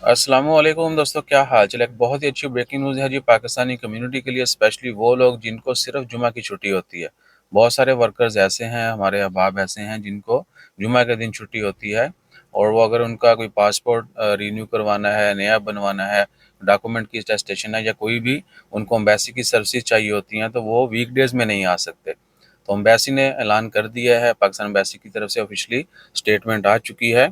السلام علیکم دوستو، کیا حال چل؟ ایک بہت ہی اچھی بریکنگ نیوز ہے جی پاکستانی کمیونٹی کے لیے، اسپیشلی وہ لوگ جن کو صرف جمعہ کی چھٹی ہوتی ہے۔ بہت سارے ورکرز ایسے ہیں، ہمارے احباب ایسے ہیں جن کو جمعہ کے دن چھٹی ہوتی ہے، اور وہ اگر ان کا کوئی پاسپورٹ رینیو کروانا ہے، نیا بنوانا ہے، ڈاکومنٹ کی اٹیسٹیشن ہے، یا کوئی بھی ان کو امبیسی کی سروسز چاہیے ہوتی ہیں، تو وہ ویک ڈیز میں نہیں آ سکتے۔ تو امبیسی نے اعلان کر دیا ہے، پاکستان امبیسی کی طرف سے آفیشلی اسٹیٹمنٹ آ چکی ہے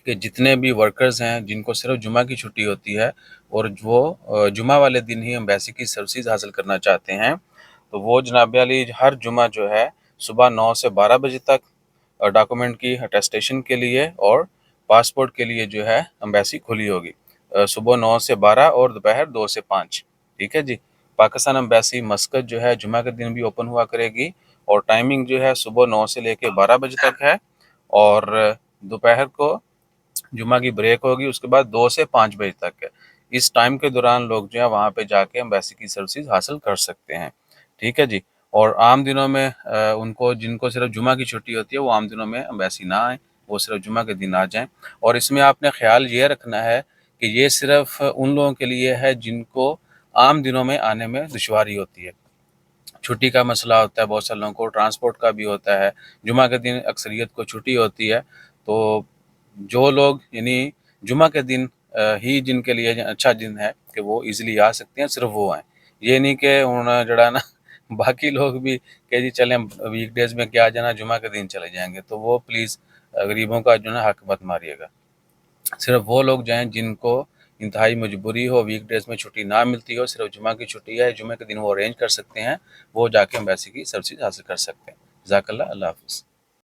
کہ جتنے بھی ورکرز ہیں جن کو صرف جمعہ کی چھٹی ہوتی ہے اور وہ جمعہ والے دن ہی امبیسی کی سروسز حاصل کرنا چاہتے ہیں، تو وہ جناب علی ہر جمعہ جو ہے صبح 9 سے 12 بجے تک ڈاکومنٹ کی اٹیسٹیشن کے لیے اور پاسپورٹ کے لیے جو ہے امبیسی کھلی ہوگی، صبح 9 سے 12 اور دوپہر 2 سے 5۔ ٹھیک ہے جی۔ پاکستان امبیسی مسقط جو ہے جمعہ کے دن بھی اوپن ہوا کرے گی، اور ٹائمنگ جو ہے صبح 9 سے لے کے 12 بجے تک ہے، اور دوپہر کو جمعہ کی بریک ہوگی، اس کے بعد 2 سے 5 بجے تک ہے۔ اس ٹائم کے دوران لوگ جو ہے وہاں پہ جا کے امبیسی کی سروسز حاصل کر سکتے ہیں۔ ٹھیک ہے جی۔ اور عام دنوں میں ان کو جن کو صرف جمعہ کی چھٹی ہوتی ہے، وہ عام دنوں میں امبیسی نہ آئیں، وہ صرف جمعہ کے دن آ جائیں۔ اور اس میں آپ نے خیال یہ رکھنا ہے کہ یہ صرف ان لوگوں کے لیے ہے جن کو عام دنوں میں آنے میں دشواری ہوتی ہے۔ چھٹی کا مسئلہ ہوتا ہے، بہت سے لوگوں کو ٹرانسپورٹ کا بھی ہوتا ہے، جمعہ کے دن اکثریت کو چھٹی ہوتی ہے، تو جو لوگ یعنی جمعہ کے دن ہی جن کے لیے اچھا دن ہے کہ وہ ایزیلی آ سکتے ہیں، صرف وہ آئیں۔ یہ نہیں کہ جڑا نا باقی لوگ بھی کہ جی چلیں ویک ڈیز میں کیا جانا، جمعہ کے دن چلے جائیں گے، تو وہ پلیز غریبوں کا جو نا حق مت ماریے گا۔ صرف وہ لوگ جائیں جن کو انتہائی مجبوری ہو، ویک ڈیز میں چھٹی نہ ملتی ہو، صرف جمعہ کی چھٹی ہے، جمعہ کے دن وہ ارینج کر سکتے ہیں، وہ جا کے امبیسی کی سروسز حاصل کر سکتے ہیں۔ جزاک اللہ، اللہ حافظ۔